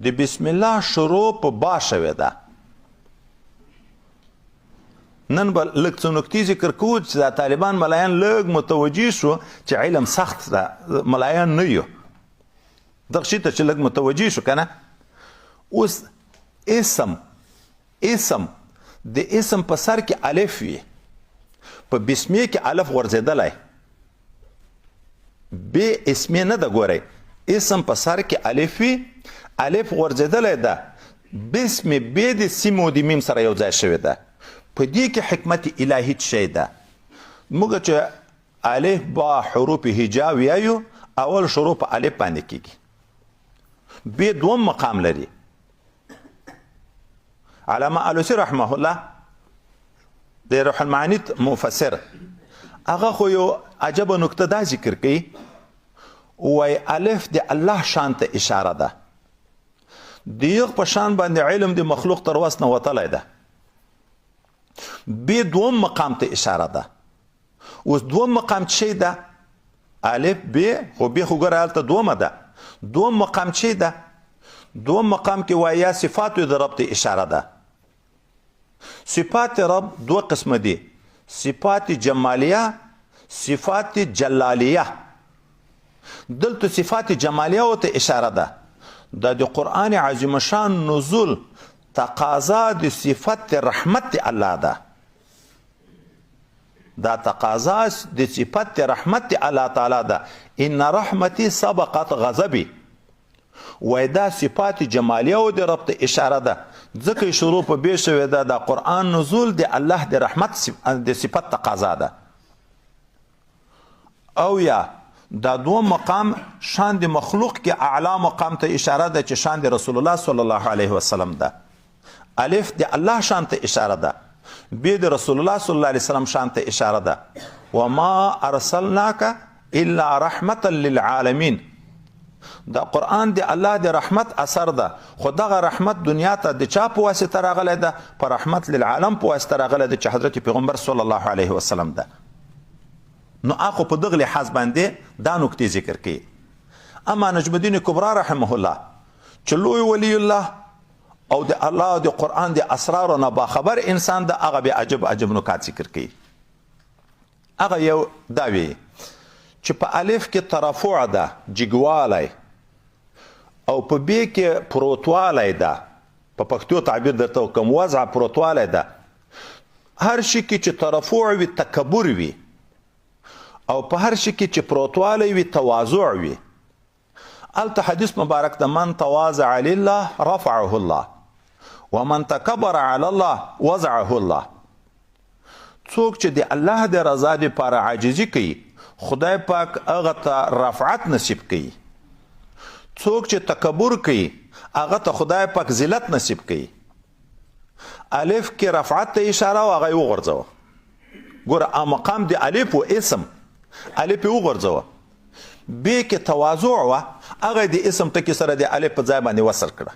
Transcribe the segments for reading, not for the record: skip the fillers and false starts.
د بسم الله شروع په با شوې ده. نن به لږ څه نکتې ذکر کوو چې دا طالبان ملایان لږ متوجه شو چې علم سخت ده، ملایان نه یو دغه شي ته چې لږ متوجه شو که نه. اوس اسم د اسم په سر کې الف وي، په بسمې کې الف غورځېدلی، بې اسمې نه ده. ګورئ اسم په سر کې الف وي، الف غورځېدلی ده، بسم بې د سیم او د میم سره یو ځای شوې ده. په دې کې حکمت الهي څه شی ده؟ موږ چې الف با حروف هجا ویایو، اول شروع په الف باندې کېږي، بې دوم مقام لري. علامه علوسی رحمه الله د روح المعانی مفسر، هغه خو یو عجبه نکته دا ذکر کوي، وایي الف د الله شان ته اشاره ده، د یغ په شان باندې علم د مخلوق تر وس نه وتلی ده. بې دوم مقام ته اشاره ده. اوس دوم مقام څه شی ده؟ الف بې، خو بې خو ګوره هلته دومه ده. دوم مقام څه ده؟ دوم مقام کې وایي یا صفاتو د رب ته اشاره ده. صفات رب دو قسمه دي، صفات جمالیه، صفات جلالیه. دلته صفات جمالیه او ته اشاره ده. دا د قرآن عظیم شان نزول تقاضا د صفت رحمت الله ده. دا تقاضا د صفت رحمت الله تعالی ده. ان رحمتي سبقت غضبي. وای دا صفات جمالیه او د رب ته اشاره ده، ځکه شروع په بې شوې ده. دا قرآن نزول د الله د رحمت د صفت تقاضا ده. او یا دا دوم مقام شان د مخلوق کې اعلی مقام ته اشاره ده چې شان د رسول الله صلی الله علیه وسلم ده. الف د الله شان ته اشاره ده، بې د رسول الله صلی الله علیه وسلم شان ته اشاره ده. وما ارسلناک الا رحمتا للعالمین. دا قرآن د الله د رحمت اثر ده، خو دغه رحمت دنیا ته د چا په واسطه راغلی ده؟ په رحمت للعالم په واسطه راغلی ده چې حضرت پیغمبر صلی الله علیه وسلم ده. نو اخو په دغه لحاظ باندې دا نکتې ذکر کوي. اما نجم الدین کبرا رحمه الله چې لوی ولی الله او د الله د قرآن د اسرارو نه باخبر انسان ده، هغه به عجب عجب نکات ذکر کوي. هغه یو دا وی چې په الف کې ترفع ده، جګوالی، او په ب کې پروتوالی ده، په پښتو تعبیر درته کوم وضع پروتوالی ده. هر شي کې چې ترفع وي تکبر وي، او په هر شي کې چې پروتوالی وي تواضع وي. الته حدیث مبارک ده من تواضع لله رفعه الله ومن تکبر علی الله وضعه الله. څوک چې د الله د رضا دپاره عاجزي کوي، خدای پاک هغه ته رفعت نصیب کوي. څوک چې تکبر کوي، هغه ته خدای پاک ذلت نصیب کوي. الف کې رفعت ته اشاره او هغه یې وغورځوه. ګوره مقام د الف و اسم، الف یې وغورځوه. ب کې تواضع وه، هغه د اسم ټکي سره د الف په ځای باندې وصل کړه،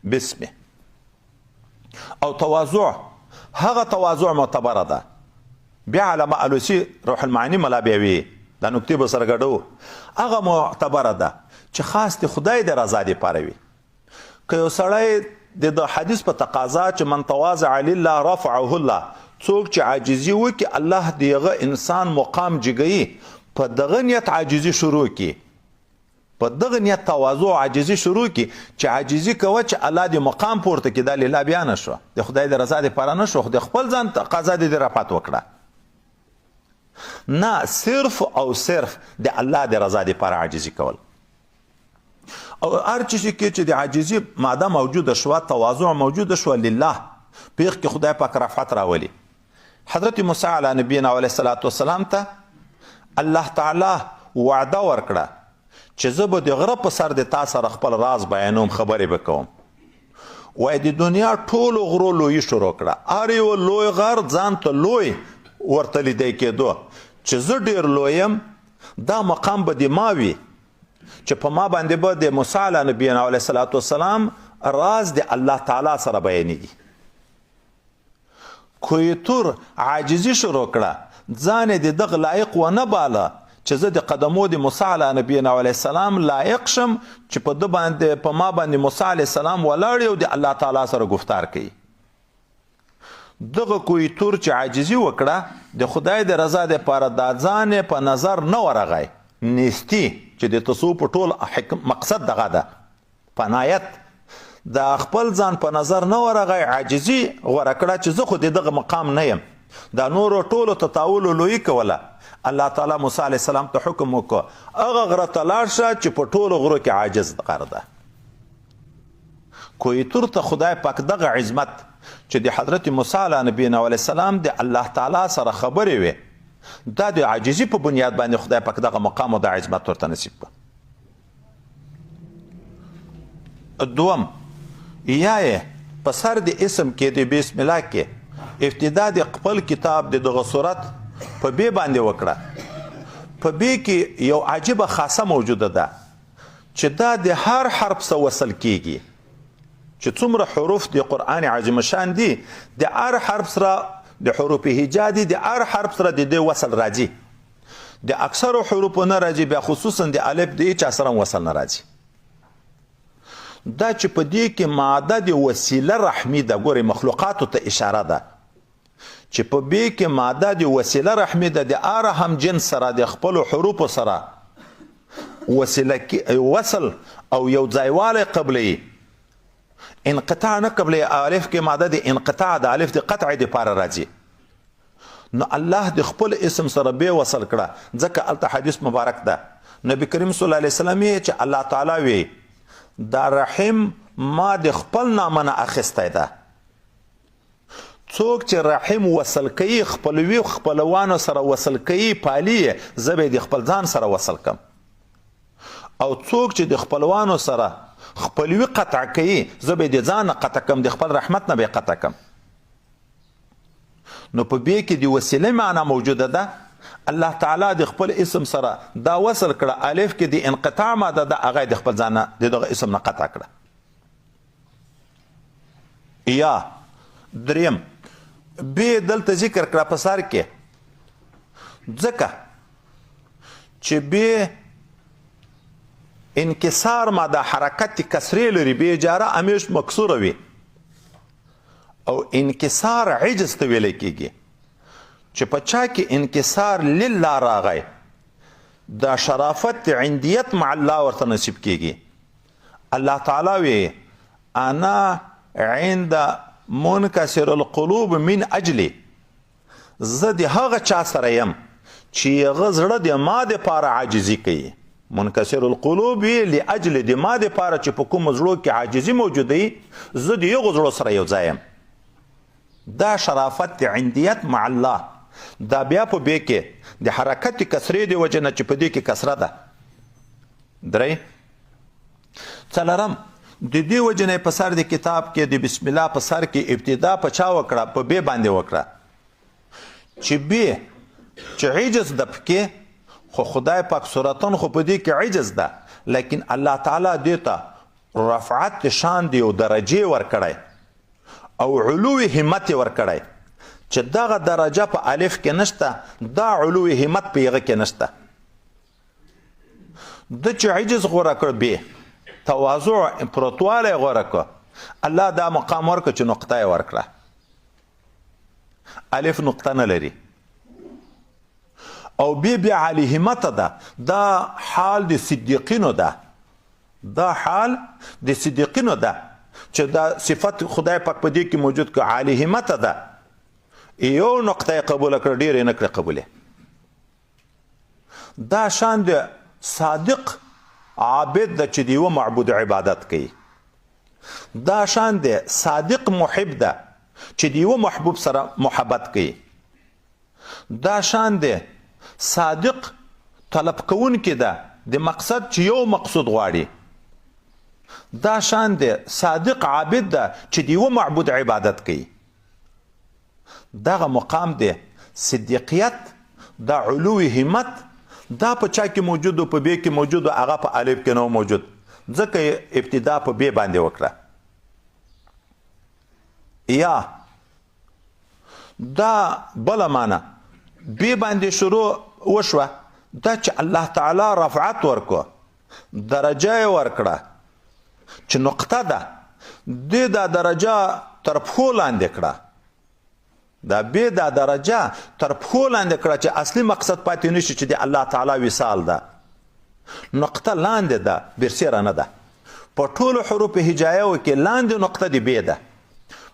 بسمه. او تواضع هغه تواضع معتبره ده. بیا علامه علوسی روح المعانی ملا بیا وی دا نکتې به سره ګډو، هغه معتبره ده چې خاص د خدای د رضا دپاره وي. که یو سړی د حدیث په تقاضا چې من تواضع لله رفعه الله، څوک چې عاجزي وکړي الله د هغه انسان مقام جګوي، په دغه نیت عاجزي شروع کړي، په دغه نیت تواضع عاجزي شروع کړي چې عاجزي کوه چې الله د مقام پورته کړي. دا لیلا بیا نه شوه، د خدای د رضا دپاره نه شو، خو د خپل ځان تقاضا د رفعت وکړه. نه، صرف او صرف د الله د رضا دپاره عاجزي کول. او هر چیز کې چې د عاجزي ماده موجوده شوه، تواضع موجوده شوه لله، په هغه کې خدای پاک رفعت راولي. حضرت موسی علیه نبینا علیه الصلاة والسلام ته الله تعالی وعده ورکړه چې زه به د غره په سر د تا سره خپل راز بیانوم، خبرې به کوم. وایي د دنیا ټولو غرو لویي شروع کړه، هر یو لوی غر ځان ته لوی ورته لیدی کېدو چې زه ډېر لوی یم، دا مقام به د ما وي چې په ما باندې به د موسی علیه نبینا علیه الصلاة والسلام راز د الله تعالی سره بیانېږي. کویتور عاجزي شروع کړه، ځان یې د دغه لایق ونه باله چې زه د قدمو د موسی علی نبینا علیه السلام لایق شم چې په ده باندې په ما باندې موسی علیه السلام ولاړ او د الله تعالی سره گفتار کوي. دغه کوی تور چې عاجزي وکړه د خدای د رضا دپاره دا ځان په نظر نه ورغی نیستي چې د تصوف په ټول مقصد دغه ده پنایت د خپل ځان په نظر نه ورغی عاجزي غوره کړه چې زه خو د دغه مقام نه یم دا نورو ټولو تطاول لویي کوله. الله تعالی موسی علیه السلام ته حکم وکړه هغه غره ته لاړ شه چې په ټولو غرو کې عاجز غر ده. کوی تور ته خدای پاک دغه عظمت چې د حضرت موسی علیه نبینا علیه السلام د الله تعالی سره خبرې وې دا د عاجزي په بنیاد باندې خدای پاک دغه مقام او د عظمت ورته نصیب کړه. دوم یا یې په سر د اسم کې د بسم الله کې ابتدا د خپل کتاب د دغه صورت په بی باندې وکړه. په بی کې یو عجیبه خاصه موجوده ده چې دا د هر حرف سره وصل کیږي چې څومره حروف د قرآن عظیم شان دي د هر حرف سره د حروف هجا دي د هر حرف سره د دې وصل راځي. د اکثرو حروفو نه راځي بیا خصوصا د الف د هیچا سره وصل نه راځي. دا چې په دې کې ماده د وسیله رحمي ده ګورې مخلوقاتو ته اشاره ده چې په بې کې ماده د وسیله رحمي ده د هر هم جنس سره د خپلو حروفو سره وصل او یو ځایوالی قبلوي انقطاع نه قبلوي. الف کې ماده د انقطاع د الف د قطع دپاره راځي نو الله د خپل اسم سره بې وصل کړه ځکه هلته حدیث مبارک ده نبی کریم صلی الله علیه وسلم یې چې الله تعالی وی دا رحم ما د خپل نامه نه اخیستی ده. څوک چې رحم وصل کوي خپلوي خپلوانو سره وصل کوي پالي زه به د خپل ځان سره وصل کم او څوک چې د خپلوانو سره خپلوي قطع کوي زه به د ځان نه قطع کم د خپل رحمت نه به قطع کم. نو په بې کې د وسیله معنا موجوده ده. الله تعالی د خپل اسم سره دا وصل کړه الف کې د انقطاع ماده ده هغه د خپل ځان نه دغه اسم نه قطع کړه. یا دریم بې دلته ذکر کړه په سر کې ځکه چې بې انکسار ماده حرکت کسرې لري بې اجاره همیش مکسوره وي او انکسار عجز ته ویلی کېږي چې په چا کې انکسار لله راغی دا شرافت عندیت مع الله ورته نصیب کېږي. الله تعالی وی انا عند منکسر القلوب من اجلی زه د هغه چا سره یم چې هغه زړه د ما دپاره عاجزي کوي. منکسر القلوب لاجل د ما دپاره چې په کومو زړو کې عاجزي موجوده وي زه د هغو زړو سره یو ځای یم. دا شرافت عندیت مع الله دا بیا په بې کې د حرکت کسرې د وجې نه چې په دې کې کسره ده. درې څلرم د دې وجې نه په سر د کتاب کې د بسم الله په سر کې ابتدا په چا وکړه په بې باندې وکړه چې بې چې عجز ده پکې خو خدای پاک صورتن خو په دې کې عجز ده لیکن الله تعالی دې ته رفعت شان دی او درجې ورکړی او علوی همت ورکړی چې دغه درجه په الف کې نشته دا علوی همت په هغه کې نشته. د چې عجز غوره کړ بې تواضع پروتوالی غوره کړ الله دا مقام ورکړه چې نقطه یې ورکړه. الف نقطه نه لري او بیا علی همت ده دا حال د صدیقینو ده دا حال د صدیقینو ده چې دا صفت خدای پاک په دې کې موجود که عالی همت ده یو نقطه قبول کړه ډېرې نه کړه قبوله. دا شان د صادق عابد ده چې د یوه معبود عبادت کوي. دا شان د صادق محب ده چې د یوه محبوب سره محبت کوي. دا شان د صادق طلب کوونکی ده د مقصد چې یو مقصود غواړي. دا شان د صادق عابد ده چې د یوه معبود عبادت کوي. دغه مقام د صدیقیت دا علوی همت دا په چا کې موجود او په بې کې موجود او هغه په الف کې نو موجود ځکه ابتدا په بې باندې وکړه. یا دا بله معنی بې باندې شروع وشوه دا چې الله تعالی رفعت ورکو درجه یې ورکړه چې نقطه ده دې دا درجه تر پښو لاندې کړه دا به دا درجه تر پښو لاندې کړه چې اصلي مقصد پاتې نشي چې د الله تعالی وصال ده نقطه لاندې ده برسیره نه ده په ټولو حروف هجایو کې لاندې نقطه دی به ده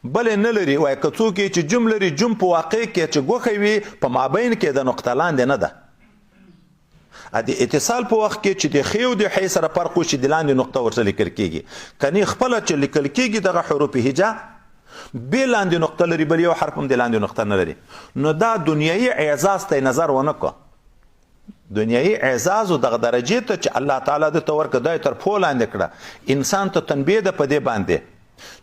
بلې نه لري وایي که څوک یې چې جم لري جم په واقع کې چې ګوښه وي په مابین کې د نقطه لاندې نه ده د اتصال په وخت کې چې د ښې او د ح سره فرق وشي د لاندې نقطه ورسره لیکل کېږي کنی خپله چې لیکل کېږي دغه حروف هجا بې لاندې نقطه لري بل یو حرف هم د لاندې نقطه نه لري نو دا دنیایي اعزاز ته نظر ونه کړه دنیایي اعزاز او دغه درجې ته چې الله تعالی درته ورکړه دا یې تر پښو لاندې کړه انسان ته تنبیه ده په دې باندې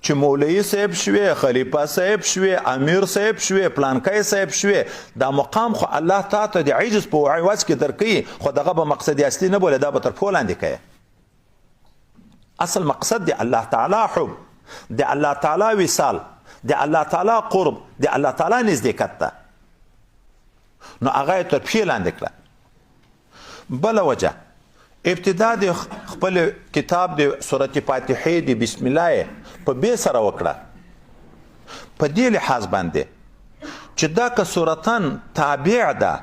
چې مولوي صاحب شوې خلیفه صاحب شوې امیر صاحب شوې پلانکی صاحب شوې دا مقام خو الله تعالی ته د عجز په عوض کې درکوي خو دغه به مقصد اصلي نه بوله دا به تر پښو لاندې کوي اصل مقصد د الله تعالی حب د الله تعالی وصال د الله تعالی قرب د الله تعالی نزدېکت ده نو هغه یې تر پښې لاندې کړه بله وجه ابتدا د خپل کتاب د سورت فاتحې د بسم الله په بې سره وکړه په دې لحاظ باندې چې دا که صورتن تابع ده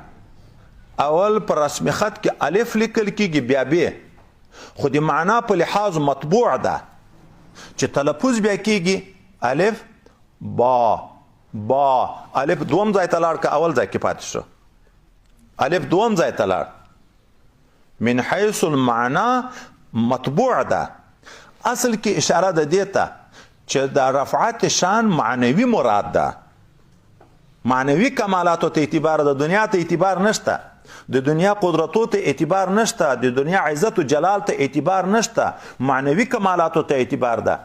اول پر رسم خط کې الف لیکل کېږي بیا بې خو د معنا په لحاظ مطبوع ده چې تلفظ بیا کېږي الف با الف دوم ځای ته لاړ که اول ځای کې پاتې شو الف دوم ځای ته لاړ من حیث المعنا مطبوع ده اصل کې اشاره ده دې ته چې د رفعت شان معنوي مراد ده معنوي کمالاتو ته اعتبار د دنیا ته اعتبار نشته د دنیا قدرتو ته اعتبار نشته د دنیا عزت و جلال ته اعتبار نشته معنوي کمالاتو ته اعتبار ده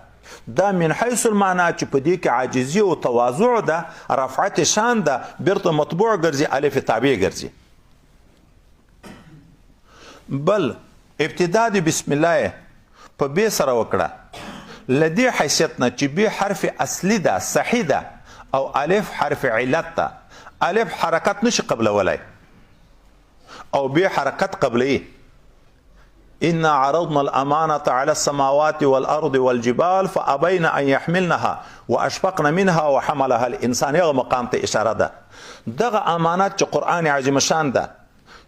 دا من حیث المعنا چې په دې کې عاجزي او تواضع ده رفعت شان ده بیرته مطبوع ګرځي الف تابع ګرځي بل ابتدا د بسم الله په بې سره وکړه لدې حیثیت نه چې بې حرف اصلي ده صحیح ده او الف حرف علت ده الف حرکت نشي قبلولی او بې حرکت قبلی إنا عرضنا الأمانة على السماوات والأرض والجبال فأبين أن يحملنها وأشفقن منها وحملها الإنسان یغه مقام ته اشاره ده دغه امانات چې قرآن عظیم شان ده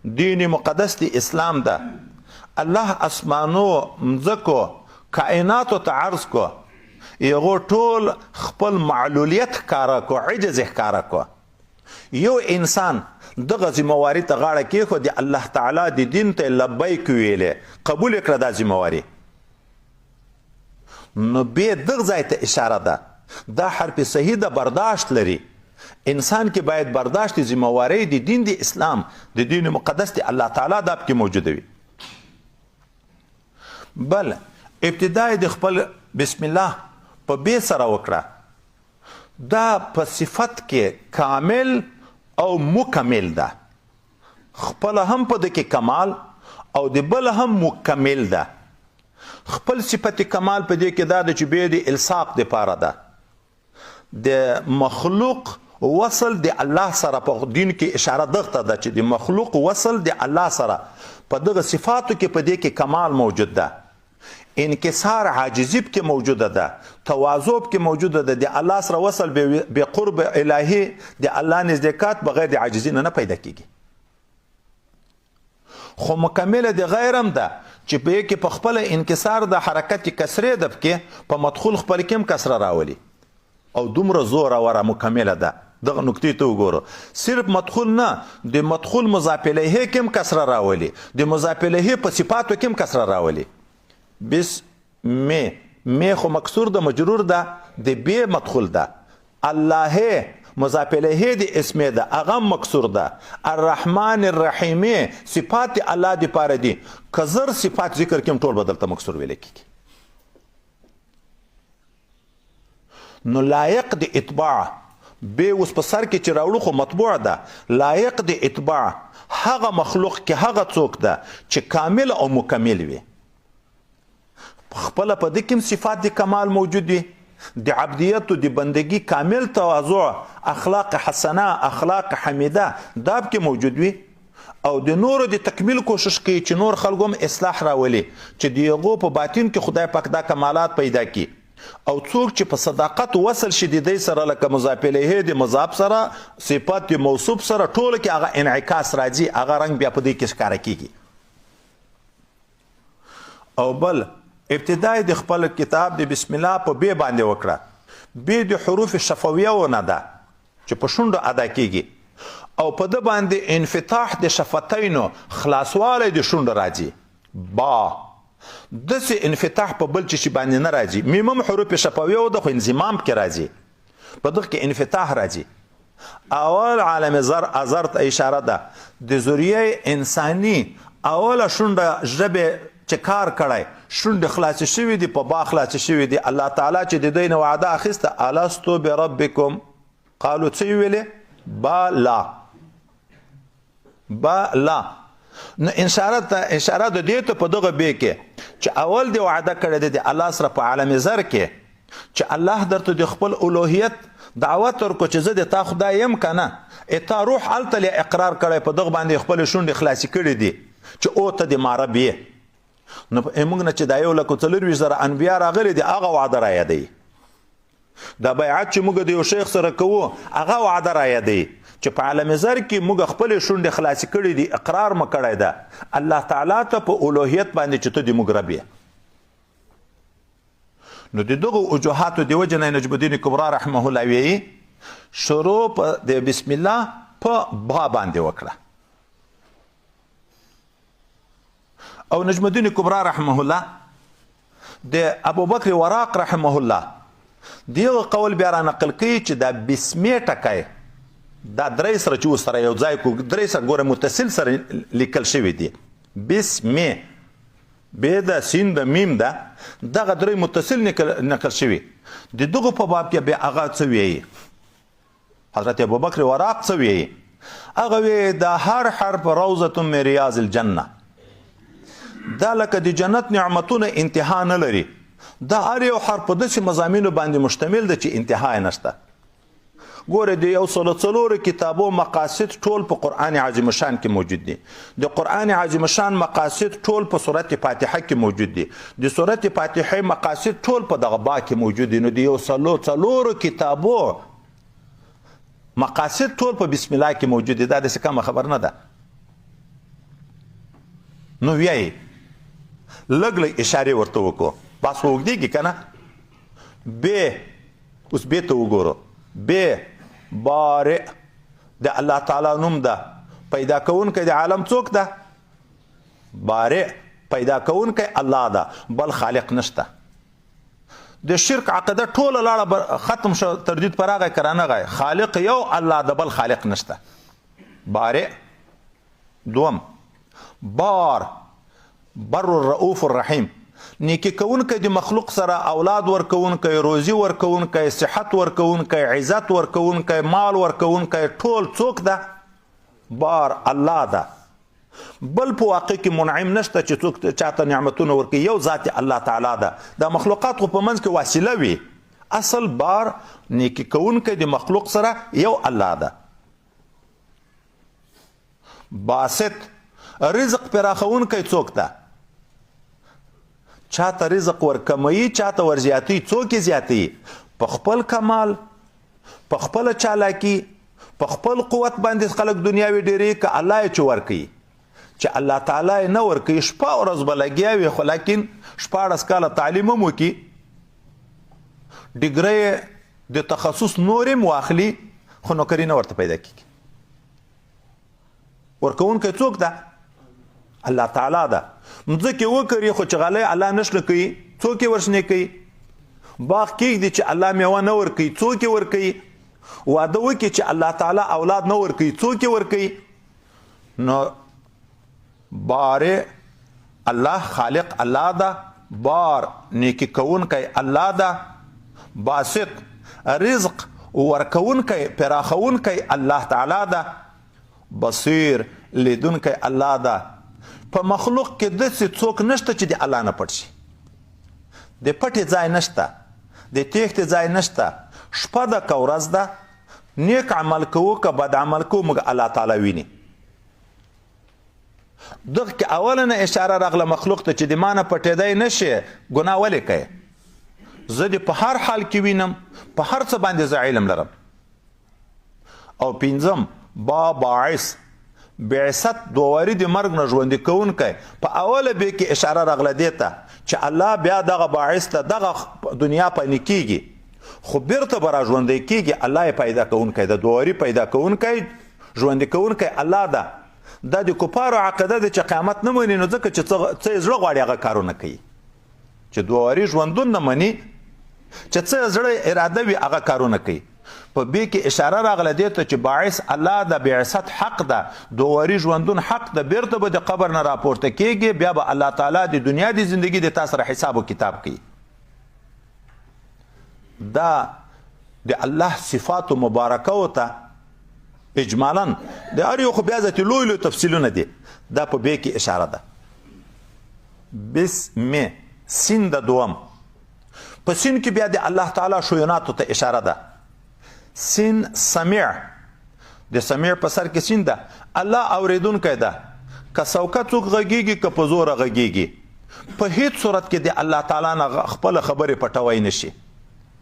دین مقدس دی اسلام ده الله اسمانو مځکو کائناتو ته عرض کو یغو ټول خپل معلولیت ښکاره کو عجز ښکاره کو یو انسان دغه ذمواري ته غاړه کېښود د الله تعالی د دین ته لبیک ویلې قبول یې کړه دا ذمواري نو بیا دغه ځای ته اشاره ده دا حرف صحیح ده برداشت لري انسان کې باید برداشت ذمواري د دین د اسلام د دین مقدس د الله تعالی دا پکې موجوده وي بل ابتدا د خپل بسم الله په بې سره وکړه دا په صفت کې کامل او مکمل ده خپل هم په دې کې کمال او د بل هم مکمل ده خپل صفت کمال په دې کې دا د چې به د الصاق د پاره ده د مخلوق وصل د الله سره په دین کې اشاره دغه ده چې د مخلوق وصل د الله سره په دغه صفاتو کې په دې کې کمال موجود ده انکسار عاجزی کې موجوده ده تواضع کې موجوده ده د الله سره وصل به قرب الهی د الله نزدېکات بغیر د عاجزی نه پیدا کیږي خو مکمله د غیرم ده چې په کې په خپل انکسار د حرکت کسره ده کې په مدخول خپل کې کسره راولي او دومره زوره وره مکمله ده دغه نکتې ته وګورو صرف مدخول نه د مدخول مضاف الیه کې کسره راولي د مضاف الیه په صفاتو کې کسره راولي بس می خو مکسور ده مجرور ده د بی مدخول ده الله مضاف الیه د اسم ده هغه مکسور ده الرحمن الرحیم صفات الله دی پاره دي کزر صفات ذکر کوم ټول بدلته مکسور ویل کیږي نو لایق د اتباع به اوس په سر کې چې راوړو خو مطبوع ده لایق د اتباع هغه مخلوق کې هغه څوک ده چې کامل او مکمل وي خپل په دې کې صفات د کمال موجود دي د عبدیت او د بندگی کامل تواضع اخلاق حسنه اخلاق حمیده دا کې موجود وي او د نورو د تکمیل کوشش کوي چې نور خلکو هم اصلاح راولي چې د هغو په باطن کې خدای پاک دا کمالات پیدا کړي او څوک چې په صداقت وصل شي د دې سره لکه مضاف الیه د مضاف سره صفت د موصوف سره ټول کې هغه انعکاس راځي هغه رنګ بیا په دې کې ښکاره کیږي. او بل ابتدای د خپل کتاب د بسم الله په بی باندې وکړه. بی د حروف شفویه ونه ده چې په شونډو ادا کیږي او په د باندې انفتاح د شفتینو خلاصوالی د شونډو راځي. با داسې انفتاح په بل چې باندې نه راځي. میمم حروف شفویه ده خو انضمام کې راځي په دغه کې انفتاح راځي. اول عالم ازر ته اشاره ده د ذریه انساني اوله شونډه ژبې چې کار کړی شونډې خلاصې شوي دي په با خلاصې شوي دي. الله تعالی چې د دوی نه وعده اخیسته الستو بربکم قالو څه یې ویلې بلا بلا. نو اشاره د دې ته په دغه بې کې چې اول د وعده کړی دی الله سره په عالم زر کې چې الله درته د خپل الوهیت دعوت ورکړو چې زه د تا خدای یم که نه تا روح هلته اقرار کړی په دغه باندې خپلې شونډې خلاصې کړي دي چې او ته د ما رب یې. نو موږ نه چې دا 1,40,000 انبیا راغلي دي هغه وعده را یادوي. دا بیعت چې موږ د یو شیخ سره کوو هغه وعده را یادوي چې په عالم زر کې موږ خپلې شونډې خلاصې کړي دي اقرار مو کړی ده الله تعالی ته په الوهیت باندې چې ته د موږ رب یې. نو د دغو وجوهاتو د وجې نه نجم الدین کبرا رحمه الله ویي شروع د بسم الله په با باندې وکړه. او نجم الدین کبرا رحمه الله د ابوبکر وراق رحمه الله دغه قول بیا را نقل کوي چې دا بسمې ټکی دا درې سره چې سره یو ځای کو درې سره ګوره متصل سره لیکل شوي دي. بسمې بې ده سین ده میم ده دغه درې متصل نقل شوي. د دغو په باب کې بیا هغه څه ویي حضرت ابوبکر وراق څه ویي هغه ویي دا هر حرف روضة من ریاض الجنه دا لکه د جنت نعمتونه انتها نه لري. دا هر یو حرف په داسې مضامینو باندې مشتمل ده چې انتها یې نشته. ګوره د 104 کتابو مقاصد ټول په قرآن عظیم شان کې موجود دي. د قرآن عظیم شان مقاصد ټول په سورت فاتحه کې موجود دي. د سورت فاتحه مقاصد ټول په دغه با کې موجود دي. نو د 104 کتابو مقاصد ټول په بسم الله کې موجود دي. دا داسې کمه خبر نه ده. نو ویایي لږ لږ اشارې ورته وکړو بس اوږدېږي که نه. بې اوس بې ته وګورو. بې بارع د الله تعالی نوم ده. پیدا کوونکی د عالم څوک ده؟ بارع پیدا کوونکی الله ده بل خالق نشته. د شرک عقیده ټوله لاړه ختم شو تردید پر هغه که رانغی خالق یو الله ده بل خالق نشته. بارع. دوم بار بر الرؤوف الرحیم نیکی کوونکی د مخلوق سره اولاد ورکوونکی روزي ورکوونکی صحت ورکوونکی عزت ورکوونکی مال ورکوونکی ټول څوک ده؟ بار الله ده. بل په واقع کې منعم نشته چې څوک چاته نعمتونه ورکوي یو ذات الله تعالی ده. دا مخلوقات خو په منځ کې وسیله وي اصل بار نیکی کوونکی د مخلوق سره یو الله ده. باسط رزق پراخونکی څوک ده؟ چاته رزق ورکموي چاته ورزیاتي څوک یې زیاتوي؟ په خپل کمال په خپله چالاکي په خپل قوت باندې خلک دنیاوي ډېرې که الله یې چې ورکوي چې الله تعالی یې نه ورکوي شپه ورځ به لګیا وي خو لیکن 14 کاله تعلیم هم وکړي ډګری د تخصص نور هم واخلي خو نوکري نه ورته پیدا کېږي. ورکوونکی څوک ده؟ الله تعالی ده. مځکې وکري خو چې غلی الله نشنه کوي څوک یې ورشنې کوي؟ باغ کېږدي چې الله میوه نه ورکوي څوک یې ورکوي؟ واده وکړي چې الله تعالی اولاد نه ورکوي څوک یې ورکوي؟ نو بارع الله خالق الله ده. بار نیکی کوونکی الله ده. باسط رزق ورکوونکی پراخوونکی الله تعالی ده. بصیر لیدونکی الله ده. په مخلوق کې داسې څوک نشته چې د الله نه پټ شي. د پټې ځای نشته د تیښتې ځای نشته. شپه ده که ورځ ده نیک عمل کوو که بد عمل کوو موږ الله تعالی ویني. دغه کې اوله نه اشاره راغله مخلوق ته چې د ما نه پټېدی نه شي ګناه ولې کوې زه دې په هر حال کې وینم په هر څه باندې زه علم لرم او پنځم باعث بعثت دوواري د مرګ نه ژوندي کوونکی په اوله بې کې اشاره راغله دې ته چې الله بیا دغه باعث ته دغه دنیا پنې کېږي خو بیرته به را ژوندی کېږي الله یې پیدا کوونکی د دوواري پیدا کوونکی ژوندي کوونکی الله ده دا د کفارو عقیده ده چې قیامت نه مني نو ځکه چې څه یې زړه غواړي هغه کارونه کوي چې دوواري ژوندون نه مني چې څه زړه اراده وي هغه کارونه کوي په بې کې اشاره راغله دې ته چې باعث الله د بعثت حق ده دوواري ژوندون حق ده بیرته به د قبر نه راپورته کېږي بیا به الله تعالی د دنیا د زندگی د تا سره حساب و کتاب کوي دا د الله صفات مبارکه ته اجمالا د هر یو خو بیا ځاتې لوی لوی تفصیلونه دي دا په بې کې اشاره ده بسم سین د دوم په سین کې بیا د الله تعالی شویناتو ته اشاره ده سین سمیع د سمیع په سر کې سین ده الله اوریدونکی ده که څوکه څوک غږیږي که په زوره غږیږي په هیڅ صورت کې د الله تعالی نه خپله خبرې پټوی نشي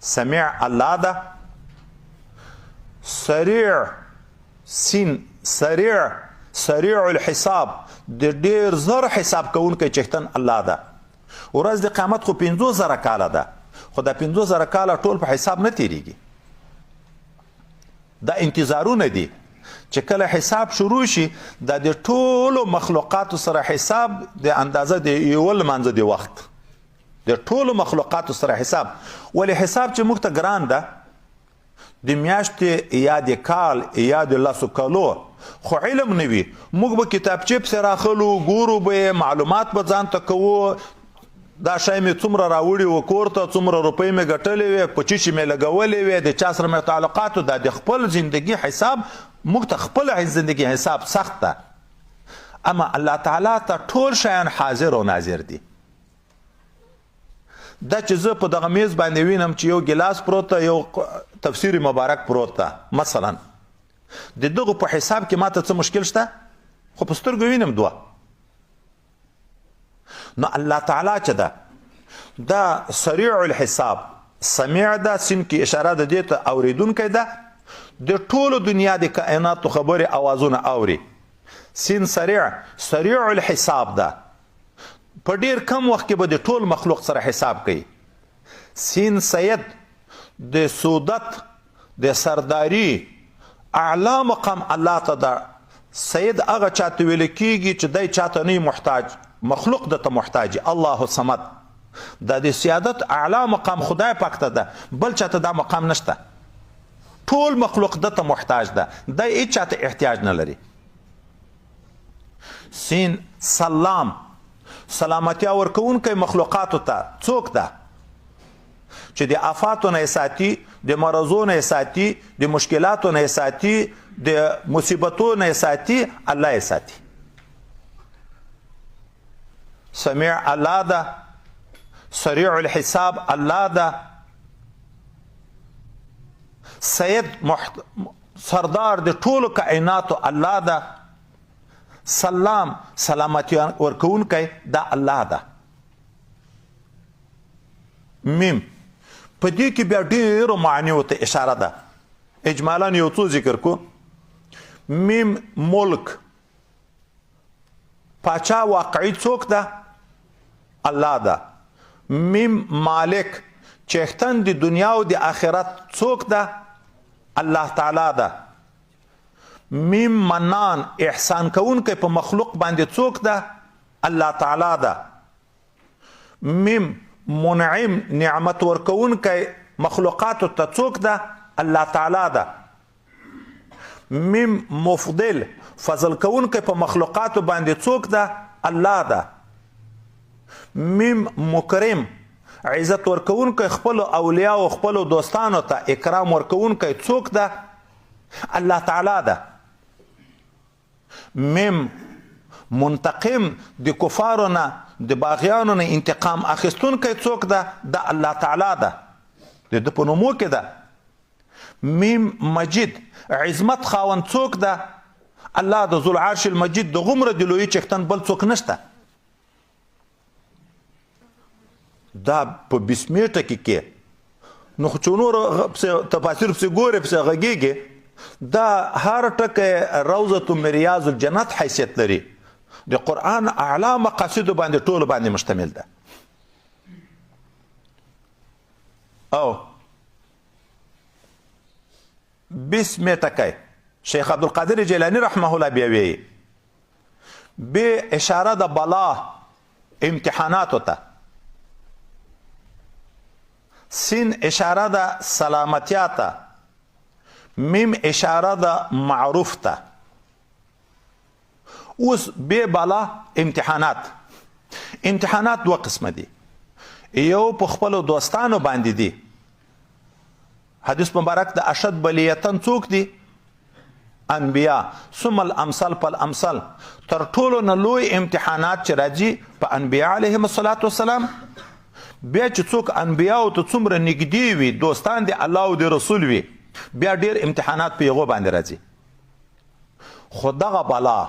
سمیع الله ده سریع سین سریع الحساب د ډیر زر حساب کوونکی چښتن الله ده ورځ د قیامت خو 50,000 کاله ده خو دا 50,000 کاله ټول په حساب نه تیریږي دا انتظارونه دي چې کله حساب شروع شي دا د ټولو مخلوقاتو سره حساب د اندازه د یو لمانځه د وخت د ټولو مخلوقاتو سره حساب ولې حساب چې موږ ته ګران ده د میاشتې یا د کال یا د لسو کالو خو علم نه وي موږ به کتابچې پسې راخلو ګورو به معلومات به ځان ته کوو دا شی مې څومره راوړي و کور ته څومره روپۍ مې ګټلې وې په چیچې مې لګولې وې د چا سره مې تعلقاتو دا د خپل زندگی حساب موږ ته خپل زندگی حساب سخت ده اما الله تعالی ته ټول شیان حاضر او ناظر دي دا چې زه په دغه میز باندې وینم چې یو ګلاس پروت ده یو تفسیر مبارک پروت ده مثلا د دغه په حساب کې ماته څه مشکل شته خو په سترګو وینم دوه نو الله تعالی چې ده دا سریع الحساب سمیع ده سین کې اشاره ده دې ته اوریدونکی ده د ټولو دنیا د کائناتو خبرې اوازونه اوري سین سریع الحساب ده په ډیر کم وخت کې به د ټول مخلوق سره حساب کوي سین سید د سودت د سرداری اعلی مقام الله ته ده سید هغه چاته ویل کیږي چې دی چاته نه محتاج مخلوق دته محتاج الله صمد دا د سیادت اعلی مقام خدای پاک ته ده بل چاته دا مقام نشته ټول مخلوق دته محتاج ده د هیڅ چاته احتیاج نه لري سین سلام سلامتیا ورکوونکی مخلوقاتو ته څوک ده چې د آفاتو نه ساتي د مرضو نه ساتي د مشکلاتو نه ساتي د مصیبتو نه ساتي الله یې ساتي سمیع الله ده سریع الحساب الله ده سید سردار د ټولو کائناتو الله ده سلام سلامتی ورکوونکی دا الله ده میم په دې کې بیا ډېرو معنیو ته اشاره ده اجمالا یو څو ذکر کو میم ملک پاچا واقعي څوک ده الله ده میم مالک چښتن د دنیا او د آخرت څوک ده الله تعالی ده میم منان احسان کوونکی په مخلوق باندې څوک ده الله تعالی ده میم منعم نعمت ورکوونکی مخلوقاتو ته څوک ده الله تعالی ده میم مفضل فضل کوونکی په مخلوقاتو باندې څوک ده الله ده میم مکرم عزت ورکوونکی خپل اولیاء او خپل دوستانو ته اکرام ورکوونکی څوک ده الله تعالی ده میم منتقم د کفارو نه د باغیانو نه انتقام اخیستونکی څوک ده د الله تعالی ده د ده په نومو کې ده میم مجید عظمت خاوند څوک ده الله د ذو العرش المجید د غمره د لوی چښتن بل څوک نشته. دا په 20 میټه کې نو خو چې نور تفاسیر پسې ګورې پسې غږېږي دا هر ټکی روضة من ریاض الجنت حیثیت لري. د قرآن اعلی مقاصدو باندې ټولو باندې مشتمل ده. او 20 میټه کې شیخ عبدالقادر جیلانی رحمه الله بیا وی به اشاره د بلا امتحاناتو ته، سین اشاره د سلامتیا ته، میم اشاره د معروف ته. اوس به بلا امتحانات دو قسمه دي. یو په خپلو دوستانو باندې دي. حدیث مبارک د اشد بلیتن څوک دي؟ انبیا، ثم الامثال فالامثال. تر ټولو نه لوی امتحانات چې راځي په انبیا علیهم الصلاة والسلام. بیا چې څوک انبیاو ته څومره نږدې وي، دوستان د الله او د رسول وي، بیا ډیر امتحانات په هغو باندې راځي. خو دغه بلا،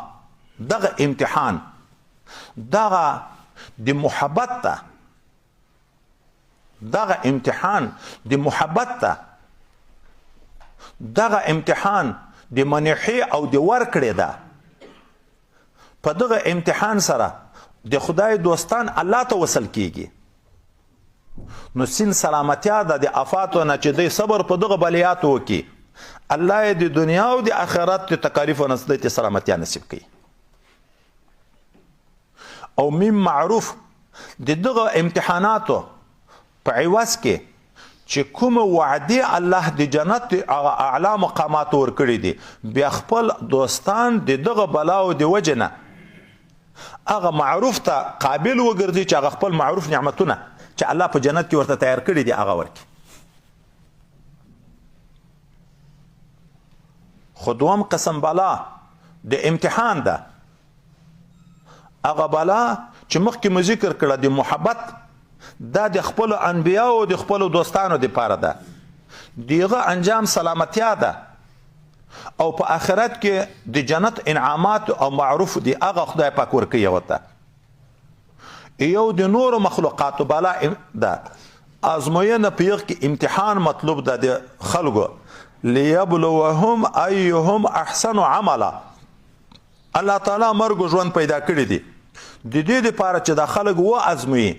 دغه امتحان، دغه د محبت ته، دغه امتحان د محبت ته، دغه امتحان د منحې او د ورکړې ده. په دغه امتحان سره د خدای دوستان الله ته وصل کیږي. نو سین سلامتیا ده د افاتو نه چې دی صبر په دغه بلیاتو وکړي، الله یې د دنیا او د آخرت د تکالیفو نه ته سلامتیا نصیب کوي. او میم معروف د دغه امتحاناتو په عوض کې چې کوم وعدې الله د جنت اعلی مقامات ورکړي دي، بیا خپل دوستان د دغه بلاو د وجه نه هغه معروف ته قابل وګرځي چې هغه خپل معروف نعمتونه چې الله په جنت کې ورته تیار کړي دي هغه ورکړي. خو دوم قسم بلا د امتحان ده. هغه بلا چې مخکې مو ذکر کړه د محبت، دا د خپلو انبیاو او د خپلو دوستانو دپاره ده. دغه انجام سلامتیا ده. او په آخرت کې د جنت انعامات او معروف دی هغه خدای پاک ورکوي ورته. یو د نورو مخلوقاتو بلا ده. ازموینه په یغ کې امتحان مطلوب ده د خلکو. لیبلوهم ایهم احسن عملا. الله تعالی مرګ ژوند پیدا کړی دی د دې لپاره چې دا خلک وازموي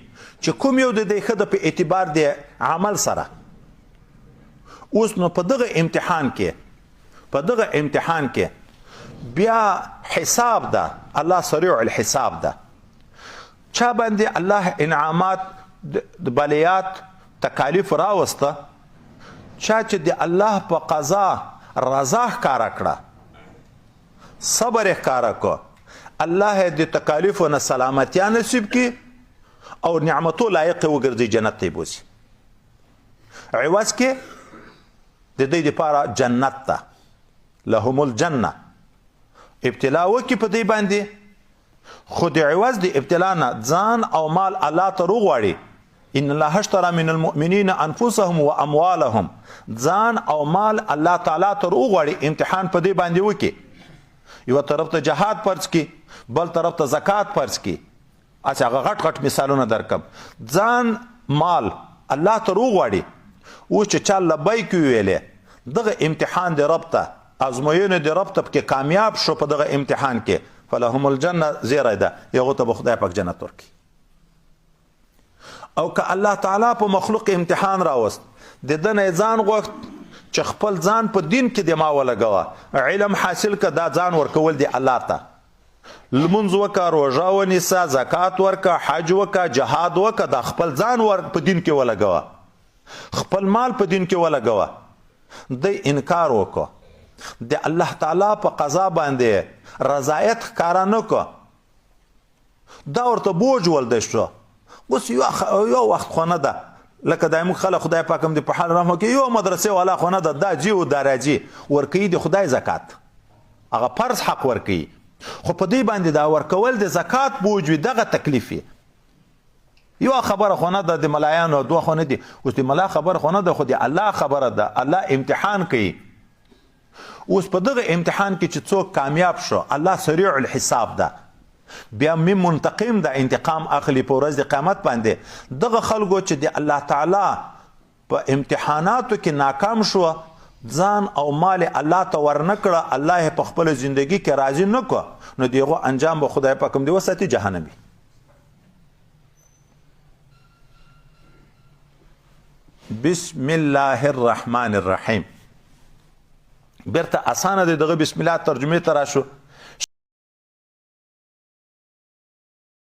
چې کوم یو د دې ښه ده په اعتبار د عمل سره. اوس نو په دغه امتحان کې بیا حساب ده. الله سریع الحساب ده. چا باندې الله انعامات د بلیات تکالیف راوسته، چا چې د الله په قضا رضا ښکاره کړه، صبر ښکاره کړه، الله د تکالیفو نه سلامتیا نصیب کړي او نعمتو لایق وګرځي، جنت ته یې بوځي. عوض کې د دې دپاره جنت ته لهم الجنه ابتلا وکړي په دې باندې. خو د عوض د ابتلا نه ځان او مال الله ته وغواړي. ان الله اشترى من المؤمنین انفسهم واموالهم. ځان او مال الله تعالی ته وغواړي، امتحان په دې باندې وکړي. یو طرف ته جهاد فرض کړي، بل طرف ته زکات فرض کړي. اچھا هغه غټ غټ مثالونه درکم. ځان مال الله ته وغواړي. اوس چې چا لبیک ویلې، دغه امتحان د رب ته، ازموینه د رب ته پکې کامیاب شو په دغه امتحان کې، فلهم الجنه زیری ده، یغو ته به خدای پاک جنت ورکړي. او که الله تعالی په مخلوق امتحان راوست، د ده نه ځان غوښت چې خپل ځان په دین کې د ما ولګوه، علم حاصل که، دا ځان ورکول دی الله ته. لمونځ وکه، روژه ونیسه، زکات ورکه، حج وکه، جهاد وکه، دا خپل ځان په دین کې ولګوه، خپل مال په دین کې ولګوه. دی انکار وکړه، د الله تعالی په قضا باندې رضایت ښکاره نه کړه، دا ورته بوج ولده شو. اوس یو وخت خو نه ده، لکه دا موږ خلک خدای پاک هم دې په حال رحم وکړي، یو مدرسې والا خو نه ده، دا جي و دا راځي ورکوي د خدای زکات، هغه فرض حق ورکوي. خو په دې باندې دا ورکول د زکات بوج وي، دغه تکلیف وي. یو خبره خو نه ده د ملایانو، دوه خو نه دي. اوس د ملا خبره خو نه ده، خو د الله خبره ده. الله امتحان کوي. اوس په دغه امتحان کې چې څوک کامیاب شو الله سریع الحساب ده بیا می منتقم د انتقام اخلي په ورځ د قیامت باندې دغه خلکو چې د الله تعالی په امتحاناتو کې ناکام شو ځان او مال الله ته ورنکړه الله په خپل ژوندۍ کې راضي نکړه نو دغه انجام به خدای پاک هم دی وساتي جهنمي بسم الله الرحمن الرحیم برته اسانه دغه بسم الله ترجمه ته راشو